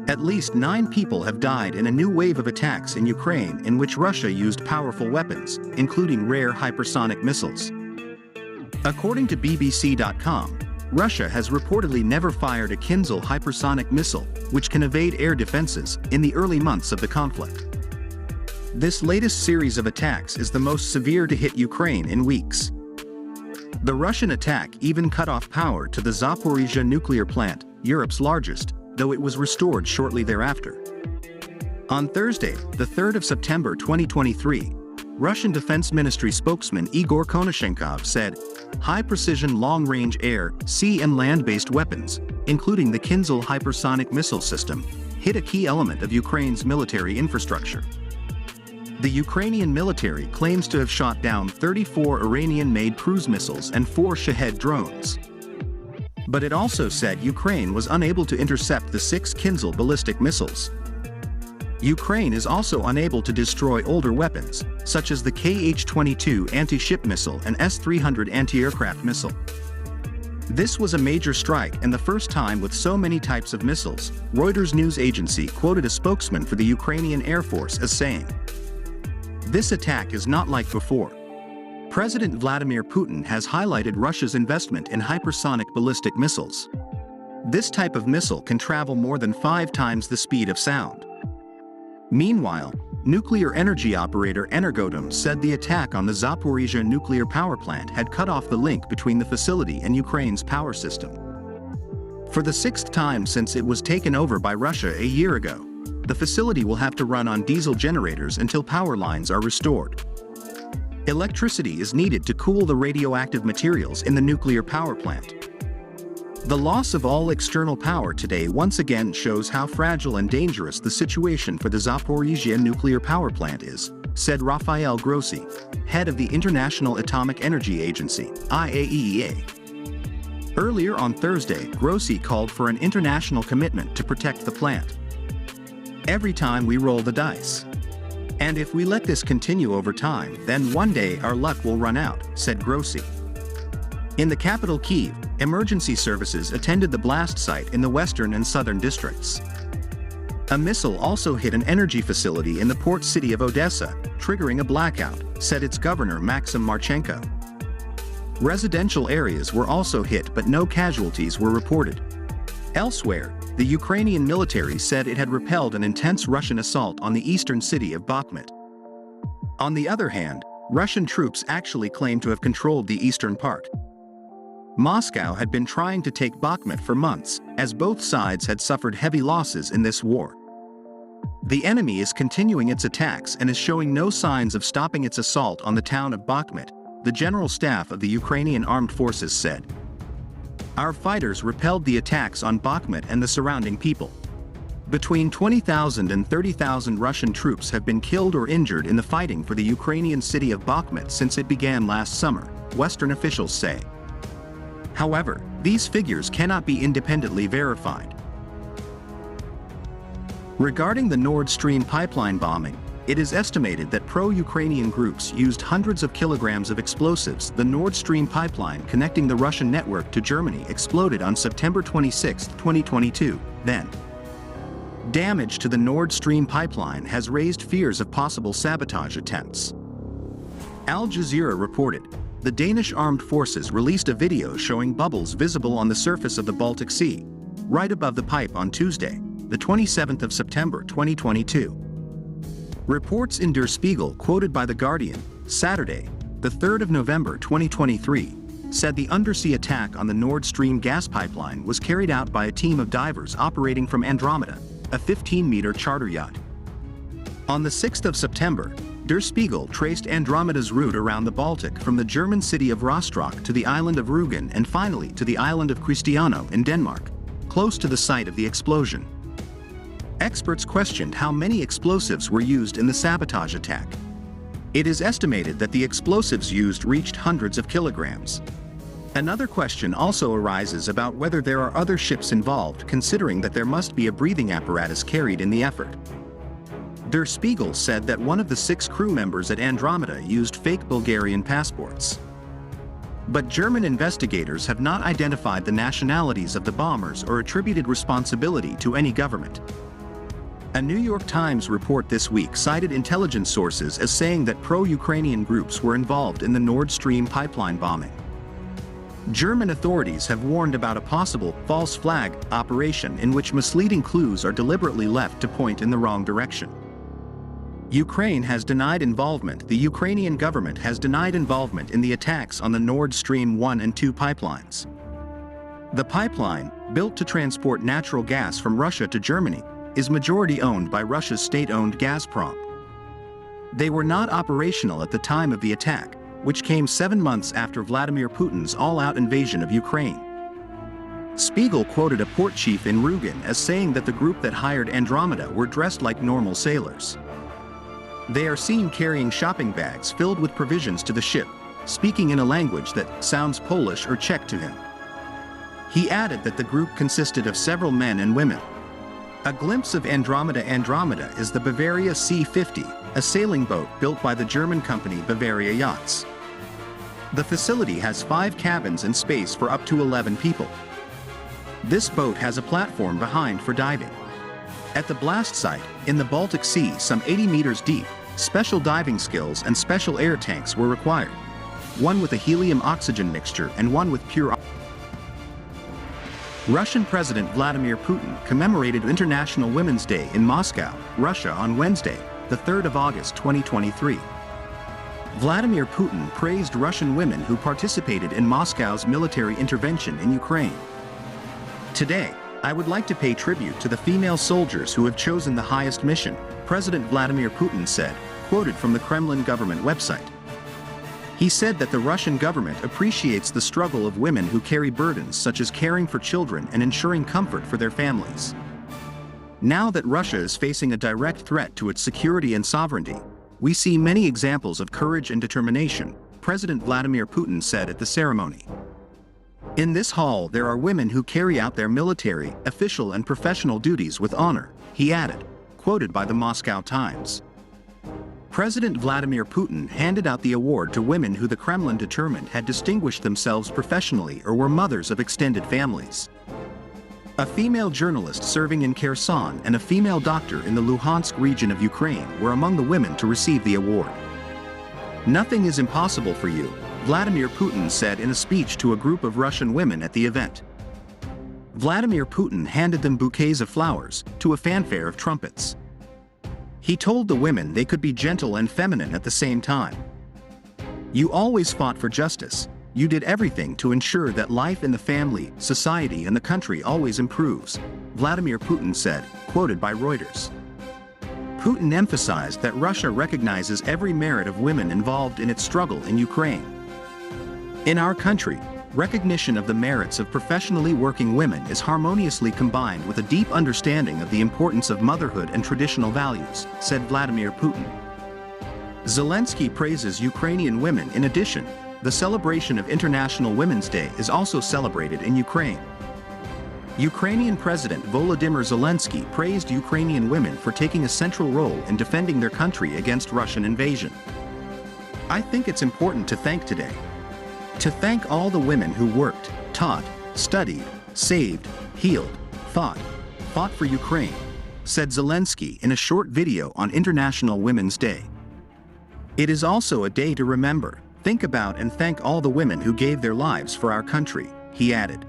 At least 9 people have died in a new wave of attacks in Ukraine in which Russia used powerful weapons, including rare hypersonic missiles. According to BBC.com, Russia has reportedly never fired a Kinzhal hypersonic missile, which can evade air defenses, in the early months of the conflict. This latest series of attacks is the most severe to hit Ukraine in weeks. The Russian attack even cut off power to the Zaporizhzhia nuclear plant, Europe's largest, though it was restored shortly thereafter. On Thursday, the 3rd of September 2023, Russian Defense Ministry spokesman Igor Konashenkov said, high-precision long-range air, sea and land-based weapons, including the Kinzhal hypersonic missile system, hit a key element of Ukraine's military infrastructure. The Ukrainian military claims to have shot down 34 Iranian-made cruise missiles and 4 Shahed drones. But it also said Ukraine was unable to intercept the 6 Kinzhal ballistic missiles. Ukraine is also unable to destroy older weapons, such as the Kh-22 anti-ship missile and S-300 anti-aircraft missile. This was a major strike and the first time with so many types of missiles, Reuters news agency quoted a spokesman for the Ukrainian Air Force as saying, "This attack is not like before. President Vladimir Putin has highlighted Russia's investment in hypersonic ballistic missiles. This type of missile can travel more than 5 times the speed of sound." Meanwhile, nuclear energy operator Energodom said the attack on the Zaporizhzhia nuclear power plant had cut off the link between the facility and Ukraine's power system. For the 6th time since it was taken over by Russia a year ago, the facility will have to run on diesel generators until power lines are restored. Electricity is needed to cool the radioactive materials in the nuclear power plant. The loss of all external power today once again shows how fragile and dangerous the situation for the Zaporizhzhia nuclear power plant is, said Rafael Grossi, head of the International Atomic Energy Agency, IAEA. Earlier on Thursday, Grossi called for an international commitment to protect the plant. "Every time we roll the dice. And if we let this continue over time, then one day our luck will run out," said Grossi. In the capital Kyiv, emergency services attended the blast site in the western and southern districts. A missile also hit an energy facility in the port city of Odessa, triggering a blackout, said its governor Maxim Marchenko. Residential areas were also hit but no casualties were reported. Elsewhere, the Ukrainian military said it had repelled an intense Russian assault on the eastern city of Bakhmut. On the other hand, Russian troops actually claimed to have controlled the eastern part. Moscow had been trying to take Bakhmut for months, as both sides had suffered heavy losses in this war. The enemy is continuing its attacks and is showing no signs of stopping its assault on the town of Bakhmut, the General Staff of the Ukrainian Armed Forces said. "Our fighters repelled the attacks on Bakhmut and the surrounding people. Between 20,000 and 30,000 Russian troops have been killed or injured in the fighting for the Ukrainian city of Bakhmut since it began last summer," Western officials say. However, these figures cannot be independently verified. Regarding the Nord Stream pipeline bombing, it is estimated that pro-Ukrainian groups used hundreds of kilograms of explosives. The Nord Stream pipeline connecting the Russian network to Germany exploded on September 26, 2022, then. Damage to the Nord Stream pipeline has raised fears of possible sabotage attempts. Al Jazeera reported, the Danish armed forces released a video showing bubbles visible on the surface of the Baltic Sea, right above the pipe on Tuesday, the 27th of September 2022. Reports in Der Spiegel quoted by The Guardian, Saturday, the 3rd of November 2023, said the undersea attack on the Nord Stream gas pipeline was carried out by a team of divers operating from Andromeda, a 15-meter charter yacht. On the 6th of September, Der Spiegel traced Andromeda's route around the Baltic from the German city of Rostock to the island of Rügen and finally to the island of Christiano in Denmark, close to the site of the explosion. Experts questioned how many explosives were used in the sabotage attack. It is estimated that the explosives used reached hundreds of kilograms. Another question also arises about whether there are other ships involved, considering that there must be a breathing apparatus carried in the effort. Der Spiegel said that one of the 6 crew members at Andromeda used fake Bulgarian passports. But German investigators have not identified the nationalities of the bombers or attributed responsibility to any government. A New York Times report this week cited intelligence sources as saying that pro-Ukrainian groups were involved in the Nord Stream pipeline bombing. German authorities have warned about a possible false flag operation in which misleading clues are deliberately left to point in the wrong direction. Ukraine has denied involvement. The Ukrainian government has denied involvement in the attacks on the Nord Stream 1 and 2 pipelines. The pipeline, built to transport natural gas from Russia to Germany, is majority owned by Russia's state-owned Gazprom. They were not operational at the time of the attack, which came 7 months after Vladimir Putin's all-out invasion of Ukraine. Spiegel quoted a port chief in Rugin as saying that the group that hired Andromeda were dressed like normal sailors. They are seen carrying shopping bags filled with provisions to the ship, speaking in a language that sounds Polish or Czech to him. He added that the group consisted of several men and women. A glimpse of Andromeda. Andromeda is the Bavaria C-50, a sailing boat built by the German company Bavaria Yachts. The facility has 5 cabins and space for up to 11 people. This boat has a platform behind for diving. At the blast site, in the Baltic Sea some 80 meters deep, special diving skills and special air tanks were required. One with a helium-oxygen mixture and one with pure oxygen. Russian President Vladimir Putin commemorated International Women's Day in Moscow, Russia on Wednesday, the 3rd of August 2023. Vladimir Putin praised Russian women who participated in Moscow's military intervention in Ukraine. Today, I would like to pay tribute to the female soldiers who have chosen the highest mission, President Vladimir Putin said, quoted from the Kremlin government website. He said that the Russian government appreciates the struggle of women who carry burdens such as caring for children and ensuring comfort for their families. Now that Russia is facing a direct threat to its security and sovereignty, we see many examples of courage and determination, President Vladimir Putin said at the ceremony. In this hall there are women who carry out their military, official and professional duties with honor, he added, quoted by the Moscow Times. President Vladimir Putin handed out the award to women who the Kremlin determined had distinguished themselves professionally or were mothers of extended families. A female journalist serving in Kherson and a female doctor in the Luhansk region of Ukraine were among the women to receive the award. Nothing is impossible for you, Vladimir Putin said in a speech to a group of Russian women at the event. Vladimir Putin handed them bouquets of flowers, to a fanfare of trumpets. He told the women they could be gentle and feminine at the same time. You always fought for justice. You did everything to ensure that life in the family, society and the country always improves, Vladimir Putin said, quoted by Reuters. Putin emphasized that Russia recognizes every merit of women involved in its struggle in Ukraine. In our country, recognition of the merits of professionally working women is harmoniously combined with a deep understanding of the importance of motherhood and traditional values, said Vladimir Putin. Zelensky praises Ukrainian women. In addition, the celebration of International Women's Day is also celebrated in Ukraine. Ukrainian President Volodymyr Zelensky praised Ukrainian women for taking a central role in defending their country against Russian invasion. I think it's important to thank today. To thank all the women who worked, taught, studied, saved, healed, fought for Ukraine, said Zelensky in a short video on International Women's Day. It is also a day to remember, think about and thank all the women who gave their lives for our country, he added.